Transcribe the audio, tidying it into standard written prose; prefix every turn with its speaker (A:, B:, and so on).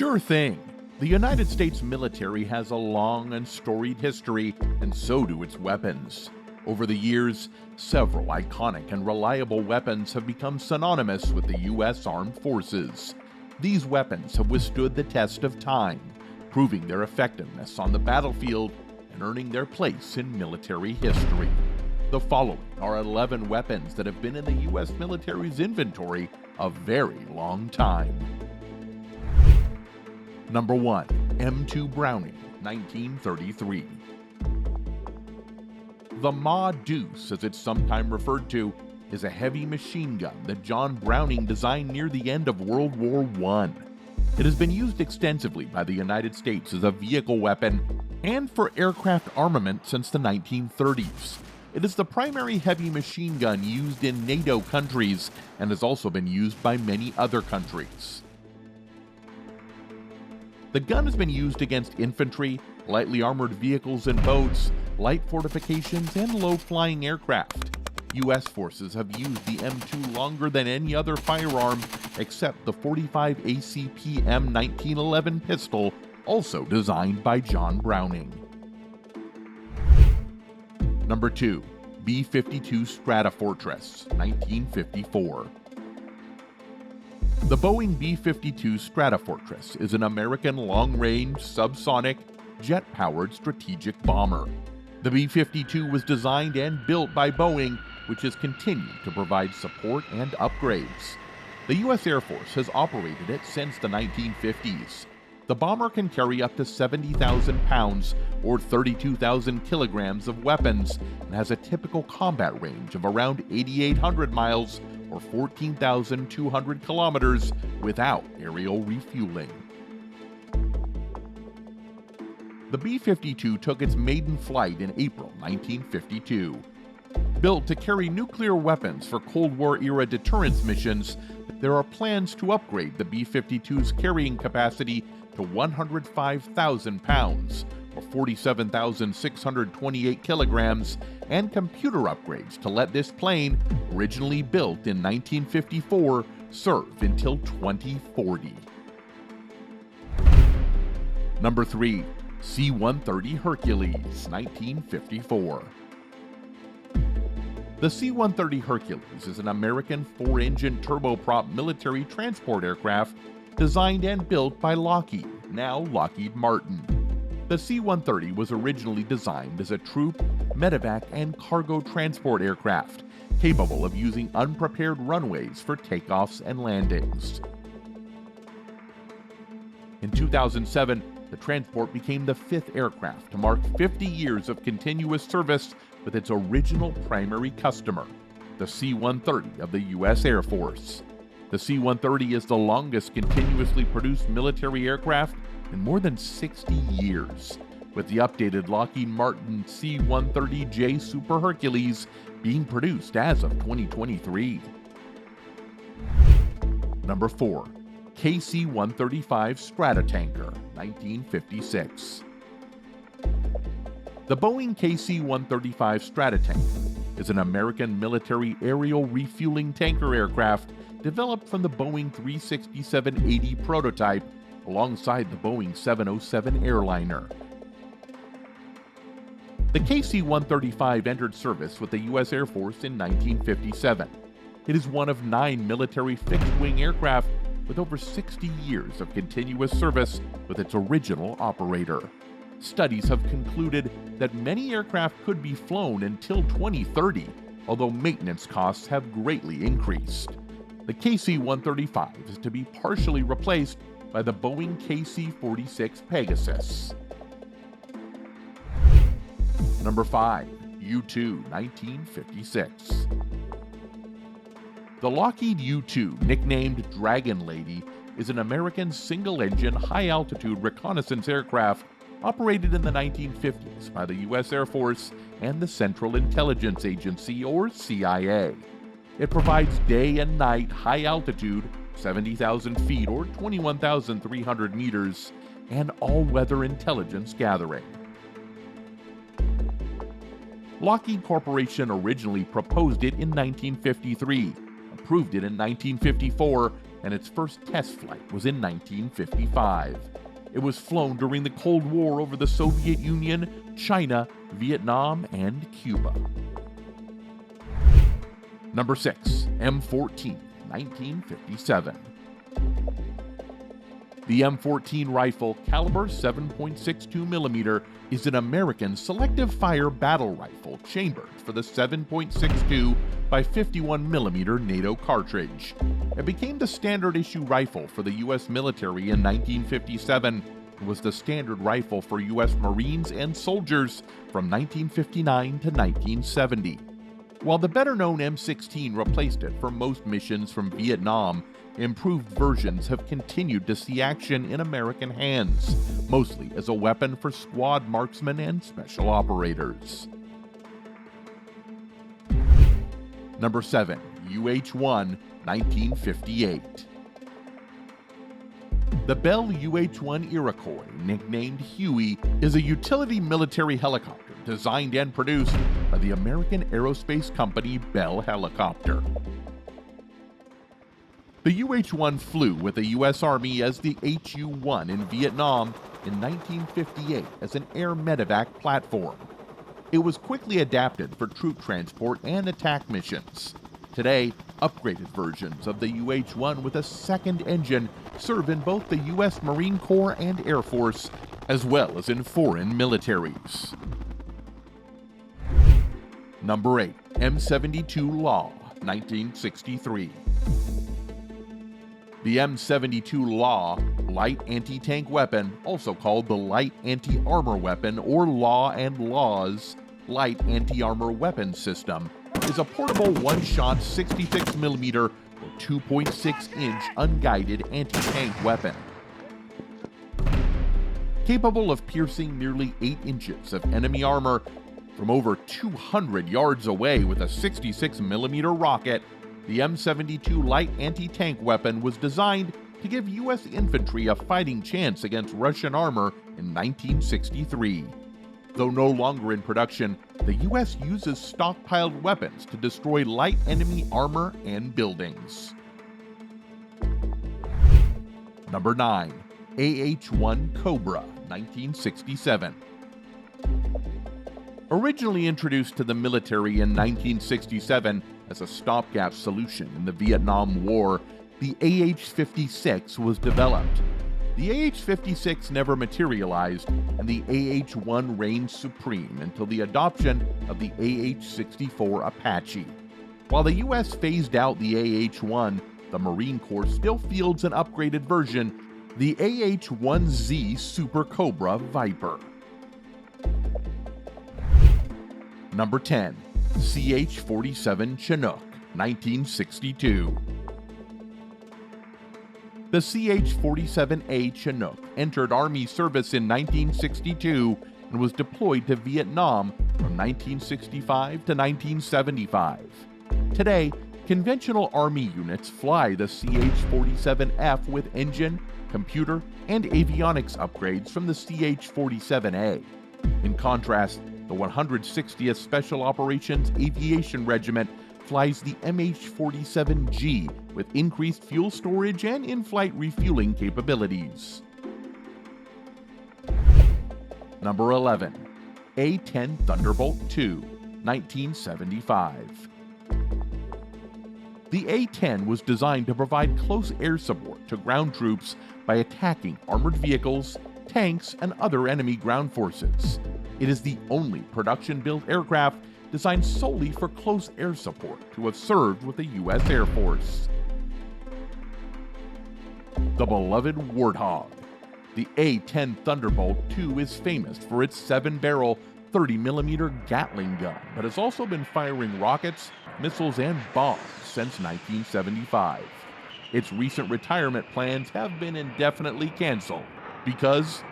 A: Sure thing. The United States military has a long and storied history, and so do its weapons. Over the years, several iconic and reliable weapons have become synonymous with the U.S. Armed Forces. These weapons have withstood the test of time, proving their effectiveness on the battlefield and earning their place in military history. The following are 11 weapons that have been in the U.S. military's inventory a very long time. Number 1. M2 Browning, 1933. The Ma Deuce, as it's sometimes referred to, is a heavy machine gun that John Browning designed near the end of World War I. It has been used extensively by the United States as a vehicle weapon and for aircraft armament since the 1930s. It is the primary heavy machine gun used in NATO countries and has also been used by many other countries. The gun has been used against infantry, lightly armored vehicles and boats, light fortifications, and low-flying aircraft. U.S. forces have used the M2 longer than any other firearm except the .45 ACP M1911 pistol, also designed by John Browning. Number 2. B-52 Stratofortress, 1954. The Boeing B-52 Stratofortress is an American long-range, subsonic, jet-powered strategic bomber. The B-52 was designed and built by Boeing, which has continued to provide support and upgrades. The U.S. Air Force has operated it since the 1950s. The bomber can carry up to 70,000 pounds or 32,000 kilograms of weapons and has a typical combat range of around 8,800 miles or 14,200 kilometers without aerial refueling. The B-52 took its maiden flight in April 1952. Built to carry nuclear weapons for Cold War-era deterrence missions, there are plans to upgrade the B-52's carrying capacity to 105,000 pounds, or 47,628 kilograms, and computer upgrades to let this plane, originally built in 1954, serve until 2040. Number 3. C-130 Hercules, 1954. The C-130 Hercules is an American 4-engine turboprop military transport aircraft designed and built by Lockheed, now Lockheed Martin. The C-130 was originally designed as a troop, medevac, and cargo transport aircraft, capable of using unprepared runways for takeoffs and landings. In 2007, the transport became the 5th aircraft to mark 50 years of continuous service with its original primary customer, the C-130 of the U.S. Air Force. The C-130 is the longest continuously produced military aircraft in more than 60 years, with the updated Lockheed Martin C-130J Super Hercules being produced as of 2023. Number 4. KC-135 Stratotanker, 1956. The Boeing KC-135 Stratotanker is an American military aerial refueling tanker aircraft developed from the Boeing 367-80 prototype alongside the Boeing 707 airliner. The KC-135 entered service with the U.S. Air Force in 1957. It is one of 9 military fixed-wing aircraft with over 60 years of continuous service with its original operator. Studies have concluded that many aircraft could be flown until 2030, although maintenance costs have greatly increased. The KC-135 is to be partially replaced by the Boeing KC-46 Pegasus. Number 5. U-2, 1956. The Lockheed U-2, nicknamed Dragon Lady, is an American single-engine, high-altitude reconnaissance aircraft operated in the 1950s by the U.S. Air Force and the Central Intelligence Agency, or CIA. It provides day and night high-altitude, 70,000 feet or 21,300 meters, and all-weather intelligence gathering. Lockheed Corporation originally proposed it in 1953, approved it in 1954, and its first test flight was in 1955. It was flown during the Cold War over the Soviet Union, China, Vietnam, and Cuba. Number 6. M14, 1957. The M14 rifle, caliber 7.62mm, is an American selective fire battle rifle chambered for the 7.62 by 51mm NATO cartridge. It became the standard issue rifle for the U.S. military in 1957 and was the standard rifle for U.S. Marines and soldiers from 1959 to 1970. While the better-known M16 replaced it for most missions from Vietnam, improved versions have continued to see action in American hands, mostly as a weapon for squad marksmen and special operators. Number 7. UH-1, 1958. The Bell UH-1 Iroquois, nicknamed Huey, is a utility military helicopter designed and produced by the American aerospace company Bell Helicopter. The UH-1 flew with the U.S. Army as the HU-1 in Vietnam in 1958 as an air medevac platform. It was quickly adapted for troop transport and attack missions. Today, upgraded versions of the UH-1 with a second engine serve in both the U.S. Marine Corps and Air Force, as well as in foreign militaries. Number 8. M72 Law, 1963. The M72 Law, light anti-tank weapon, also called the light anti-armor weapon or Law and Law's light anti-armor weapon system, is a portable one-shot 66mm or 2.6-inch unguided anti-tank weapon. Capable of piercing nearly 8 inches of enemy armor from over 200 yards away with a 66mm rocket, the M72 light anti-tank weapon was designed to give U.S. infantry a fighting chance against Russian armor in 1963. Though no longer in production, the U.S. uses stockpiled weapons to destroy light enemy armor and buildings. Number 9. AH-1 Cobra, 1967. Originally introduced to the military in 1967 as a stopgap solution in the Vietnam War, the AH-56 was developed. The AH-56 never materialized, and the AH-1 reigned supreme until the adoption of the AH-64 Apache. While the U.S. phased out the AH-1, the Marine Corps still fields an upgraded version, the AH-1Z Super Cobra Viper. Number 10. CH-47 Chinook, 1962. The CH-47A Chinook entered Army service in 1962 and was deployed to Vietnam from 1965 to 1975. Today, conventional Army units fly the CH-47F with engine, computer, and avionics upgrades from the CH-47A. In contrast, the 160th Special Operations Aviation Regiment flies the MH-47G with increased fuel storage and in-flight refueling capabilities. Number 11. A-10 Thunderbolt II, 1975. The A-10 was designed to provide close air support to ground troops by attacking armored vehicles, tanks, and other enemy ground forces. It is the only production-built aircraft designed solely for close air support to have served with the U.S. Air Force. The beloved Warthog. The A-10 Thunderbolt II is famous for its 7-barrel 30mm Gatling gun, but has also been firing rockets, missiles, and bombs since 1975. Its recent retirement plans have been indefinitely canceled because